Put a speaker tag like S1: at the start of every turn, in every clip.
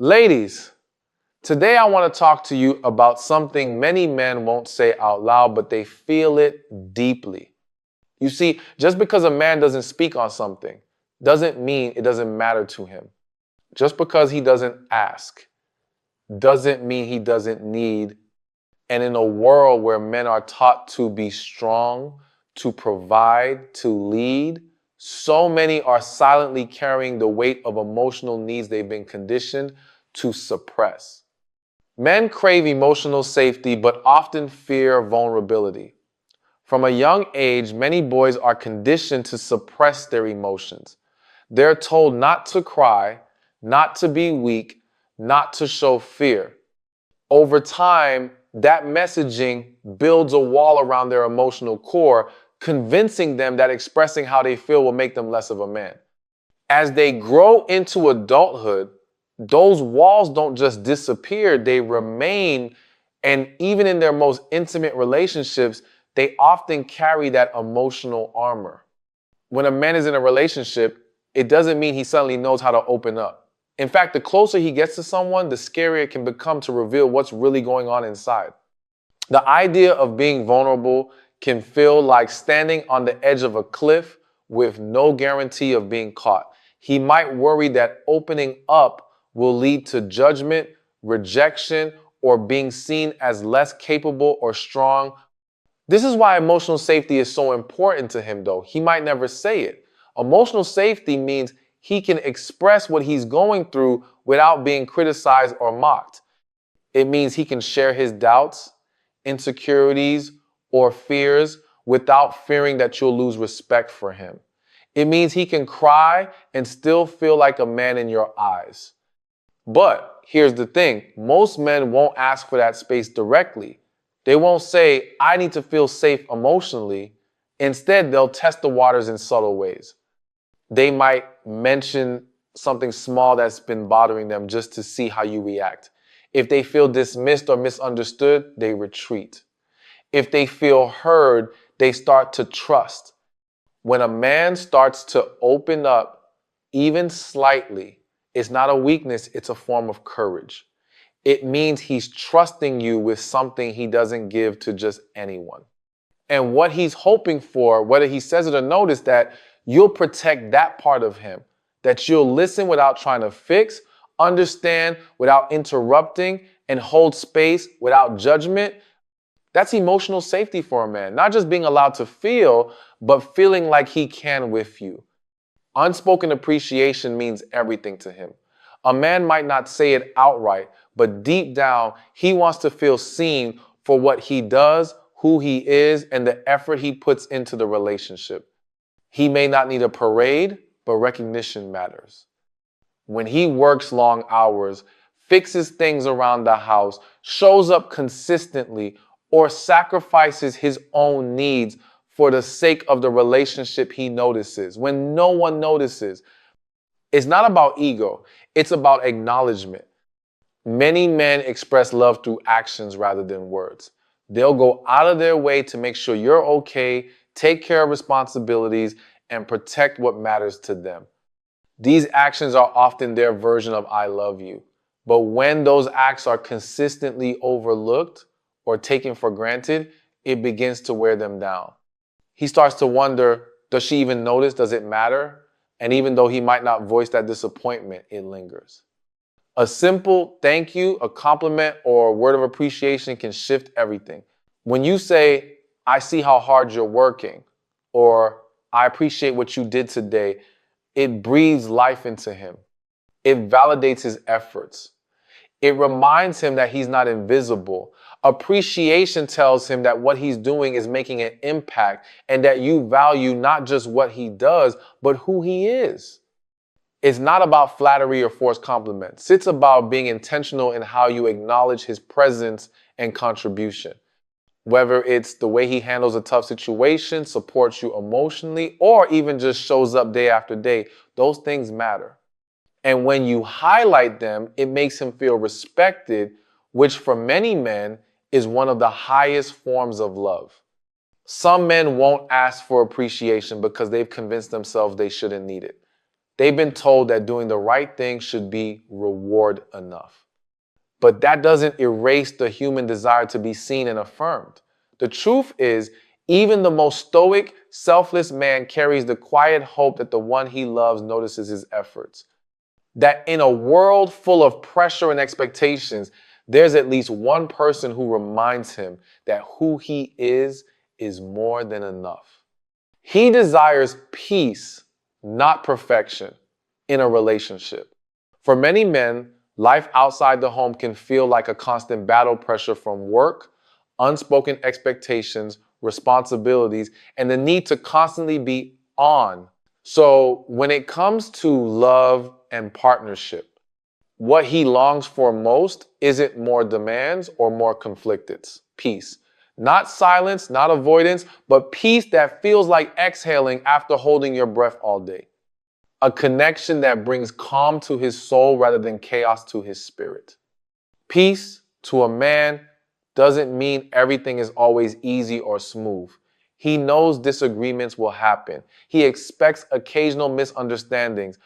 S1: Ladies, today I want to talk to you about something many men won't say out loud, but they feel it deeply. You see, just because a man doesn't speak on something doesn't mean it doesn't matter to him. Just because he doesn't ask doesn't mean he doesn't need. And in a world where men are taught to be strong, to provide, to lead, so many are silently carrying the weight of emotional needs they've been conditioned to suppress. Men crave emotional safety, but often fear vulnerability. From a young age, many boys are conditioned to suppress their emotions. They're told not to cry, not to be weak, not to show fear. Over time, that messaging builds a wall around their emotional core, convincing them that expressing how they feel will make them less of a man. As they grow into adulthood, those walls don't just disappear, they remain. And even in their most intimate relationships, they often carry that emotional armor. When a man is in a relationship, it doesn't mean he suddenly knows how to open up. In fact, the closer he gets to someone, the scarier it can become to reveal what's really going on inside. The idea of being vulnerable can feel like standing on the edge of a cliff with no guarantee of being caught. He might worry that opening up will lead to judgment, rejection, or being seen as less capable or strong. This is why emotional safety is so important to him, though. He might never say it. Emotional safety means he can express what he's going through without being criticized or mocked. It means he can share his doubts, insecurities, or fears without fearing that you'll lose respect for him. It means he can cry and still feel like a man in your eyes. But here's the thing, most men won't ask for that space directly. They won't say, I need to feel safe emotionally. Instead, they'll test the waters in subtle ways. They might mention something small that's been bothering them just to see how you react. If they feel dismissed or misunderstood, they retreat. If they feel heard, they start to trust. When a man starts to open up, even slightly, it's not a weakness, it's a form of courage. It means he's trusting you with something he doesn't give to just anyone. And what he's hoping for, whether he says it or not, is that you'll protect that part of him, that you'll listen without trying to fix, understand without interrupting, and hold space without judgment. That's emotional safety for a man. Not just being allowed to feel, but feeling like he can with you. Unspoken appreciation means everything to him. A man might not say it outright, but deep down, he wants to feel seen for what he does, who he is, and the effort he puts into the relationship. He may not need a parade, but recognition matters. When he works long hours, fixes things around the house, shows up consistently, or sacrifices his own needs for the sake of the relationship he notices, when no one notices, it's not about ego, it's about acknowledgement. Many men express love through actions rather than words. They'll go out of their way to make sure you're okay, take care of responsibilities, and protect what matters to them. These actions are often their version of I love you. But when those acts are consistently overlooked or taken for granted, it begins to wear them down. He starts to wonder, does she even notice? Does it matter? And even though he might not voice that disappointment, it lingers. A simple thank you, a compliment, or a word of appreciation can shift everything. When you say, I see how hard you're working, or I appreciate what you did today, it breathes life into him. It validates his efforts. It reminds him that he's not invisible. Appreciation tells him that what he's doing is making an impact and that you value not just what he does, but who he is. It's not about flattery or forced compliments. It's about being intentional in how you acknowledge his presence and contribution. Whether it's the way he handles a tough situation, supports you emotionally, or even just shows up day after day, those things matter. And when you highlight them, it makes him feel respected, which for many men is one of the highest forms of love. Some men won't ask for appreciation because they've convinced themselves they shouldn't need it. They've been told that doing the right thing should be reward enough. But that doesn't erase the human desire to be seen and affirmed. The truth is, even the most stoic, selfless man carries the quiet hope that the one he loves notices his efforts. That in a world full of pressure and expectations, there's at least one person who reminds him that who he is more than enough. He desires peace, not perfection, in a relationship. For many men, life outside the home can feel like a constant battle pressure from work, unspoken expectations, responsibilities, and the need to constantly be on. So when it comes to love and partnership, what he longs for most isn't more demands or more conflict. It's peace. Not silence, not avoidance, but peace that feels like exhaling after holding your breath all day. A connection that brings calm to his soul rather than chaos to his spirit. Peace to a man doesn't mean everything is always easy or smooth. He knows disagreements will happen. He expects occasional misunderstandings.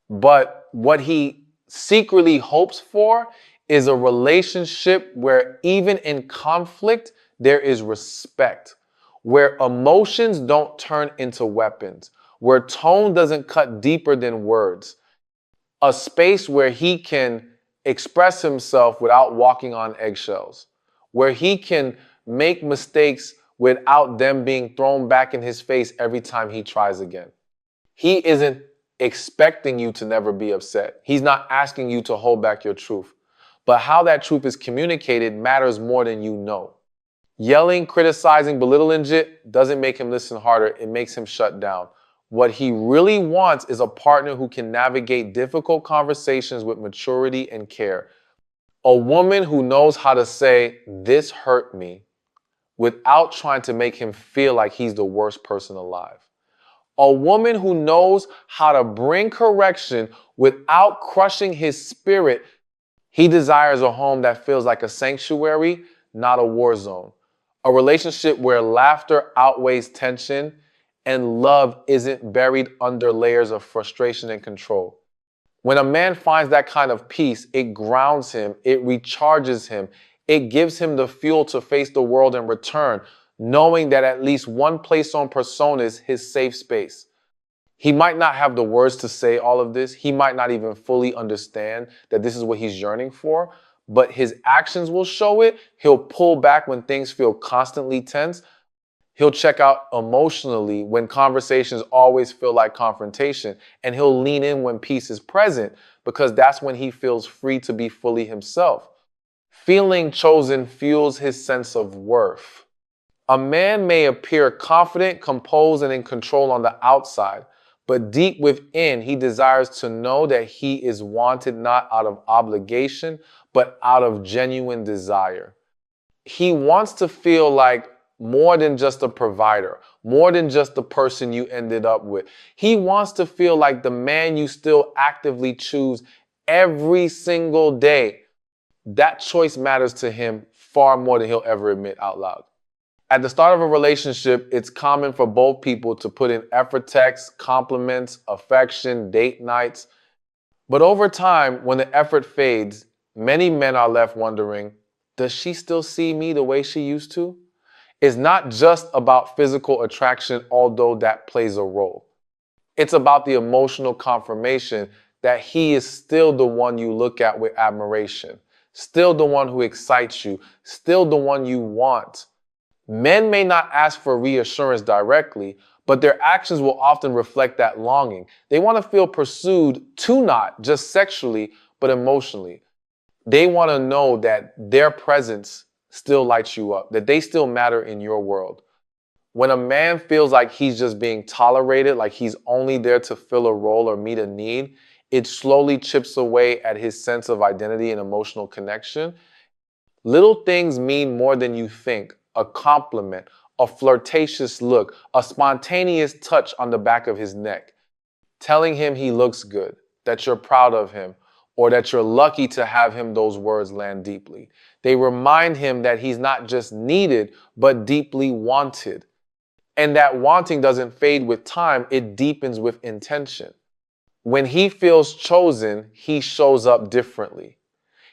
S1: But what he secretly hopes for is a relationship where even in conflict, there is respect, where emotions don't turn into weapons, where tone doesn't cut deeper than words, a space where he can express himself without walking on eggshells, where he can make mistakes without them being thrown back in his face every time he tries again. He isn't expecting you to never be upset. He's not asking you to hold back your truth. But how that truth is communicated matters more than you know. Yelling, criticizing, belittling it doesn't make him listen harder. It makes him shut down. What he really wants is a partner who can navigate difficult conversations with maturity and care. A woman who knows how to say, "This hurt me," without trying to make him feel like he's the worst person alive. A woman who knows how to bring correction without crushing his spirit. He desires a home that feels like a sanctuary, not a war zone. A relationship where laughter outweighs tension and love isn't buried under layers of frustration and control. When a man finds that kind of peace, it grounds him, it recharges him, it gives him the fuel to face the world and return, knowing that at least one place on persona is his safe space. He might not have the words to say all of this. He might not even fully understand that this is what he's yearning for, but his actions will show it. He'll pull back when things feel constantly tense. He'll check out emotionally when conversations always feel like confrontation, and he'll lean in when peace is present because that's when he feels free to be fully himself. Feeling chosen fuels his sense of worth. A man may appear confident, composed, and in control on the outside, but deep within, he desires to know that he is wanted not out of obligation, but out of genuine desire. He wants to feel like more than just a provider, more than just the person you ended up with. He wants to feel like the man you still actively choose every single day. That choice matters to him far more than he'll ever admit out loud. At the start of a relationship, it's common for both people to put in effort texts, compliments, affection, date nights. But over time, when the effort fades, many men are left wondering, does she still see me the way she used to? It's not just about physical attraction, although that plays a role. It's about the emotional confirmation that he is still the one you look at with admiration, still the one who excites you, still the one you want. Men may not ask for reassurance directly, but their actions will often reflect that longing. They want to feel pursued to not just sexually, but emotionally. They want to know that their presence still lights you up, that they still matter in your world. When a man feels like he's just being tolerated, like he's only there to fill a role or meet a need, it slowly chips away at his sense of identity and emotional connection. Little things mean more than you think. A compliment, a flirtatious look, a spontaneous touch on the back of his neck, telling him he looks good, that you're proud of him, or that you're lucky to have him. Those words land deeply. They remind him that he's not just needed, but deeply wanted. And that wanting doesn't fade with time, it deepens with intention. When he feels chosen, he shows up differently.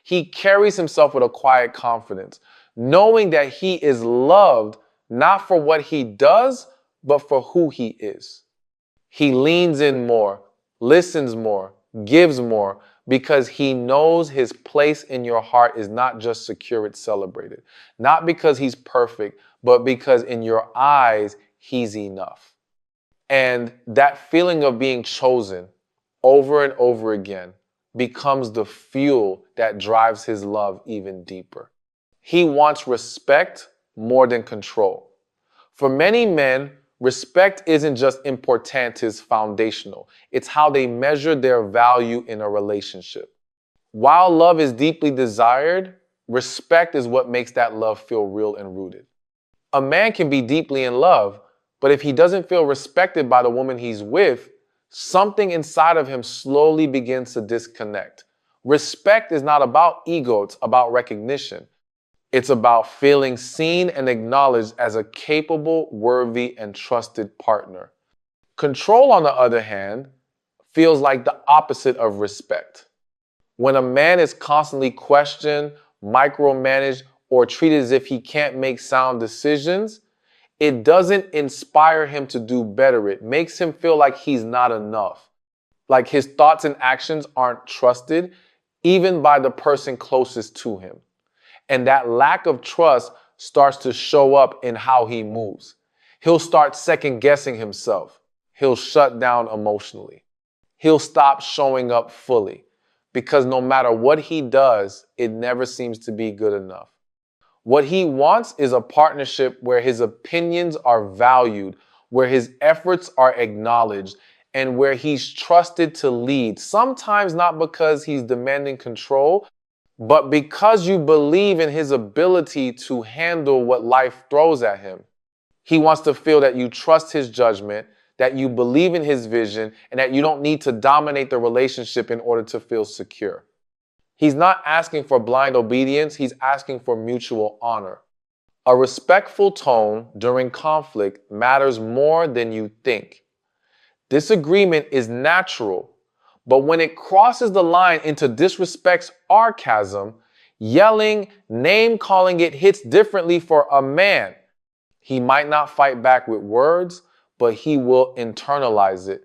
S1: He carries himself with a quiet confidence, knowing that he is loved not for what he does, but for who he is. He leans in more, listens more, gives more, because he knows his place in your heart is not just secure, it's celebrated. Not because he's perfect, but because in your eyes, he's enough. And that feeling of being chosen over and over again becomes the fuel that drives his love even deeper. He wants respect more than control. For many men, respect isn't just important, it's foundational. It's how they measure their value in a relationship. While love is deeply desired, respect is what makes that love feel real and rooted. A man can be deeply in love, but if he doesn't feel respected by the woman he's with, something inside of him slowly begins to disconnect. Respect is not about ego, it's about recognition. It's about feeling seen and acknowledged as a capable, worthy, and trusted partner. Control, on the other hand, feels like the opposite of respect. When a man is constantly questioned, micromanaged, or treated as if he can't make sound decisions, it doesn't inspire him to do better. It makes him feel like he's not enough, like his thoughts and actions aren't trusted, even by the person closest to him. And that lack of trust starts to show up in how he moves. He'll start second guessing himself. He'll shut down emotionally. He'll stop showing up fully because no matter what he does, it never seems to be good enough. What he wants is a partnership where his opinions are valued, where his efforts are acknowledged, and where he's trusted to lead. Sometimes not because he's demanding control, but because you believe in his ability to handle what life throws at him. He wants to feel that you trust his judgment, that you believe in his vision, and that you don't need to dominate the relationship in order to feel secure. He's not asking for blind obedience, he's asking for mutual honor. A respectful tone during conflict matters more than you think. Disagreement is natural, but when it crosses the line into disrespect's sarcasm, yelling, name calling, it hits differently for a man. He might not fight back with words, but he will internalize it.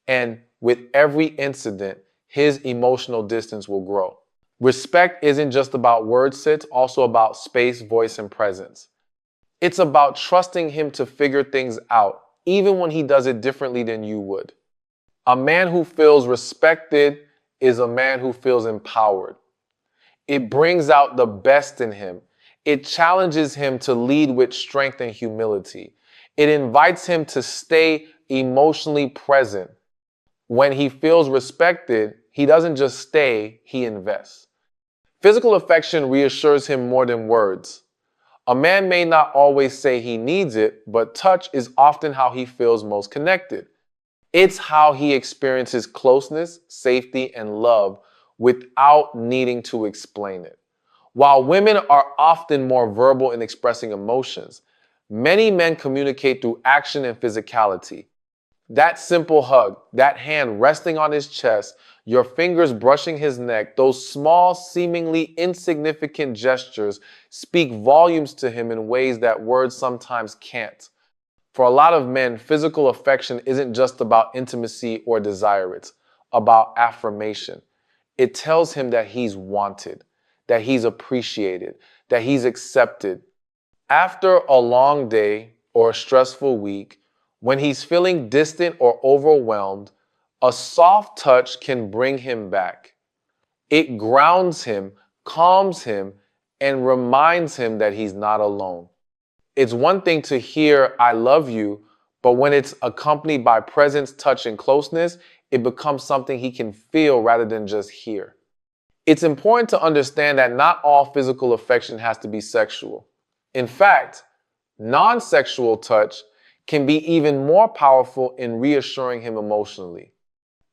S1: And with every incident, his emotional distance will grow. Respect isn't just about words, it's also about space, voice, and presence. It's about trusting him to figure things out, even when he does it differently than you would. A man who feels respected is a man who feels empowered. It brings out the best in him. It challenges him to lead with strength and humility. It invites him to stay emotionally present. When he feels respected, he doesn't just stay, he invests. Physical affection reassures him more than words. A man may not always say he needs it, but touch is often how he feels most connected. It's how he experiences closeness, safety, and love without needing to explain it. While women are often more verbal in expressing emotions, many men communicate through action and physicality. That simple hug, that hand resting on his chest, your fingers brushing his neck, those small, seemingly insignificant gestures speak volumes to him in ways that words sometimes can't. For a lot of men, physical affection isn't just about intimacy or desire, it's about affirmation. It tells him that he's wanted, that he's appreciated, that he's accepted. After a long day or a stressful week, when he's feeling distant or overwhelmed, a soft touch can bring him back. It grounds him, calms him, and reminds him that he's not alone. It's one thing to hear, "I love you," but when it's accompanied by presence, touch, and closeness, it becomes something he can feel rather than just hear. It's important to understand that not all physical affection has to be sexual. In fact, non-sexual touch can be even more powerful in reassuring him emotionally.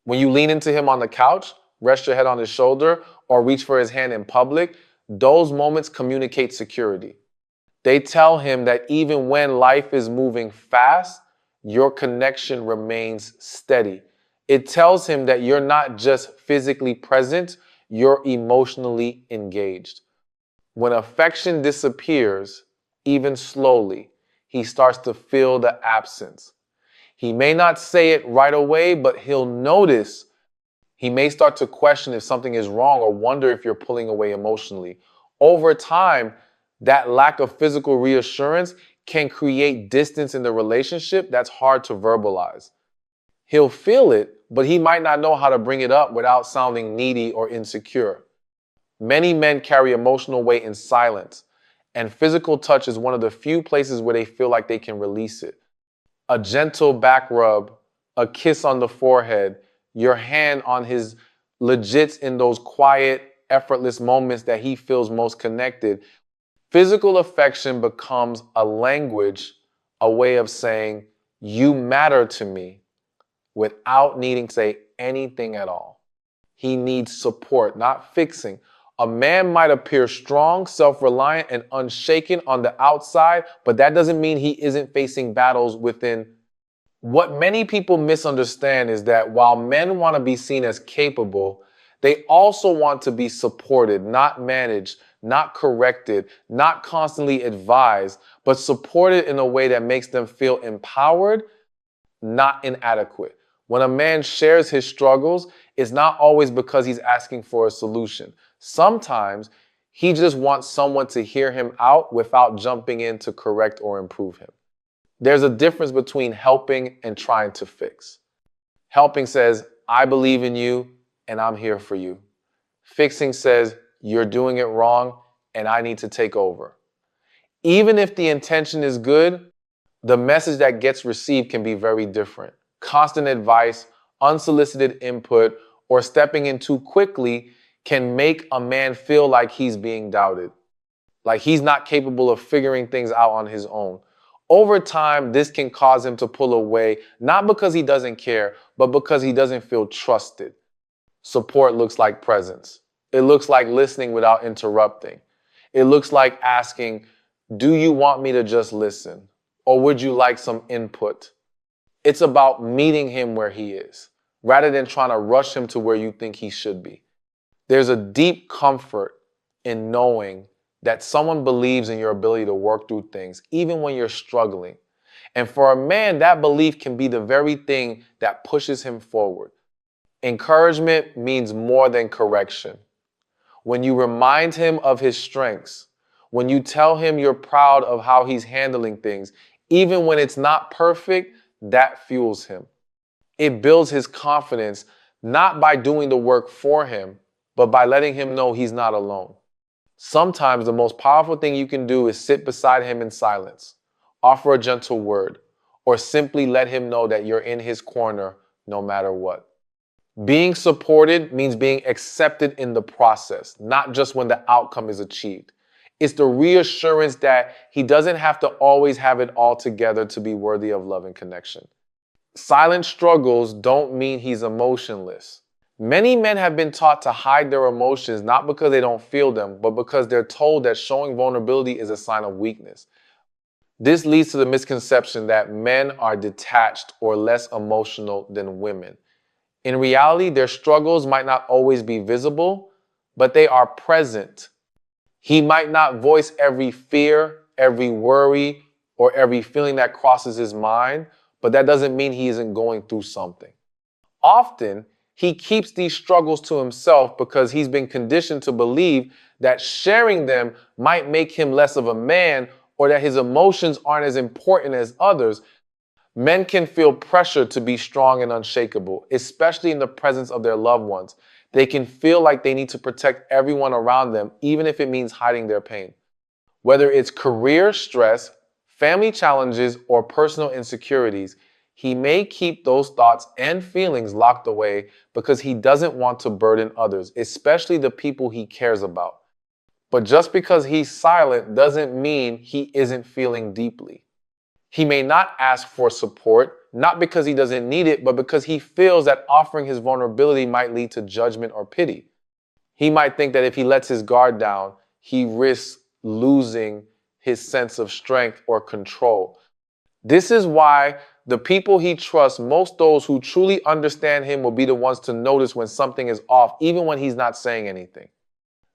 S1: When you lean into him on the couch, rest your head on his shoulder, or reach for his hand in public, those moments communicate security. They tell him that even when life is moving fast, your connection remains steady. It tells him that you're not just physically present, you're emotionally engaged. When affection disappears, even slowly, he starts to feel the absence. He may not say it right away, but he'll notice. He may start to question if something is wrong or wonder if you're pulling away emotionally. Over time, that lack of physical reassurance can create distance in the relationship that's hard to verbalize. He'll feel it, but he might not know how to bring it up without sounding needy or insecure. Many men carry emotional weight in silence, and physical touch is one of the few places where they feel like they can release it. A gentle back rub, a kiss on the forehead, your hand on his legits in those quiet, effortless moments that he feels most connected. Physical affection becomes a language, a way of saying, you matter to me, without needing to say anything at all. He needs support, not fixing. A man might appear strong, self-reliant, and unshaken on the outside, but that doesn't mean he isn't facing battles within. What many people misunderstand is that while men want to be seen as capable, they also want to be supported, not managed, not corrected, not constantly advised, but supported in a way that makes them feel empowered, not inadequate. When a man shares his struggles, it's not always because he's asking for a solution. Sometimes he just wants someone to hear him out without jumping in to correct or improve him. There's a difference between helping and trying to fix. Helping says, I believe in you and I'm here for you. Fixing says, you're doing it wrong and I need to take over. Even if the intention is good, the message that gets received can be very different. Constant advice, unsolicited input, or stepping in too quickly can make a man feel like he's being doubted, like he's not capable of figuring things out on his own. Over time, this can cause him to pull away, not because he doesn't care, but because he doesn't feel trusted. Support looks like presence. It looks like listening without interrupting. It looks like asking, do you want me to just listen? Or would you like some input? It's about meeting him where he is, rather than trying to rush him to where you think he should be. There's a deep comfort in knowing that someone believes in your ability to work through things, even when you're struggling. And for a man, that belief can be the very thing that pushes him forward. Encouragement means more than correction. When you remind him of his strengths, when you tell him you're proud of how he's handling things, even when it's not perfect, that fuels him. It builds his confidence, not by doing the work for him, but by letting him know he's not alone. Sometimes the most powerful thing you can do is sit beside him in silence, offer a gentle word, or simply let him know that you're in his corner no matter what. Being supported means being accepted in the process, not just when the outcome is achieved. It's the reassurance that he doesn't have to always have it all together to be worthy of love and connection. Silent struggles don't mean he's emotionless. Many men have been taught to hide their emotions not because they don't feel them, but because they're told that showing vulnerability is a sign of weakness. This leads to the misconception that men are detached or less emotional than women. In reality, their struggles might not always be visible, but they are present. He might not voice every fear, every worry, or every feeling that crosses his mind, but that doesn't mean he isn't going through something. Often, he keeps these struggles to himself because he's been conditioned to believe that sharing them might make him less of a man or that his emotions aren't as important as others. Men can feel pressure to be strong and unshakable, especially in the presence of their loved ones. They can feel like they need to protect everyone around them, even if it means hiding their pain. Whether it's career stress, family challenges, or personal insecurities, he may keep those thoughts and feelings locked away because he doesn't want to burden others, especially the people he cares about. But just because he's silent doesn't mean he isn't feeling deeply. He may not ask for support, not because he doesn't need it, but because he feels that offering his vulnerability might lead to judgment or pity. He might think that if he lets his guard down, he risks losing his sense of strength or control. This is why the people he trusts, most those who truly understand him will be the ones to notice when something is off, even when he's not saying anything.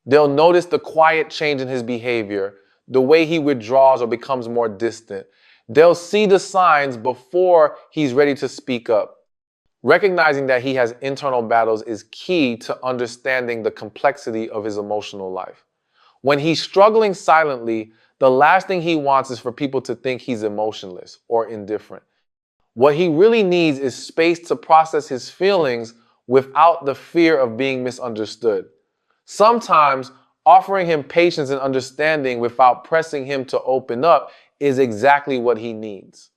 S1: They'll notice the quiet change in his behavior, the way he withdraws or becomes more distant. They'll see the signs before he's ready to speak up. Recognizing that he has internal battles is key to understanding the complexity of his emotional life. When he's struggling silently, the last thing he wants is for people to think he's emotionless or indifferent. What he really needs is space to process his feelings without the fear of being misunderstood. Sometimes offering him patience and understanding without pressing him to open up is exactly what he needs.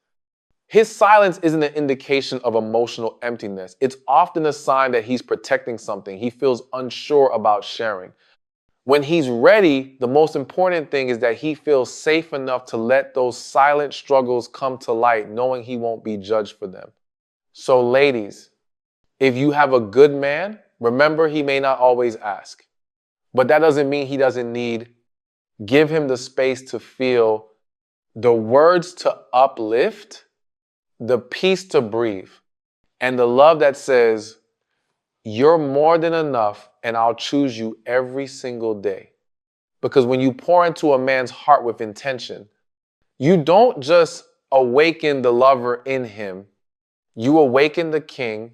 S1: His silence isn't an indication of emotional emptiness. It's often a sign that he's protecting something he feels unsure about sharing. When he's ready, the most important thing is that he feels safe enough to let those silent struggles come to light, knowing he won't be judged for them. So, ladies, if you have a good man, remember he may not always ask. But that doesn't mean he doesn't need. Give him the space to feel, the words to uplift, the peace to breathe, and the love that says, you're more than enough and I'll choose you every single day. Because when you pour into a man's heart with intention, you don't just awaken the lover in him, you awaken the king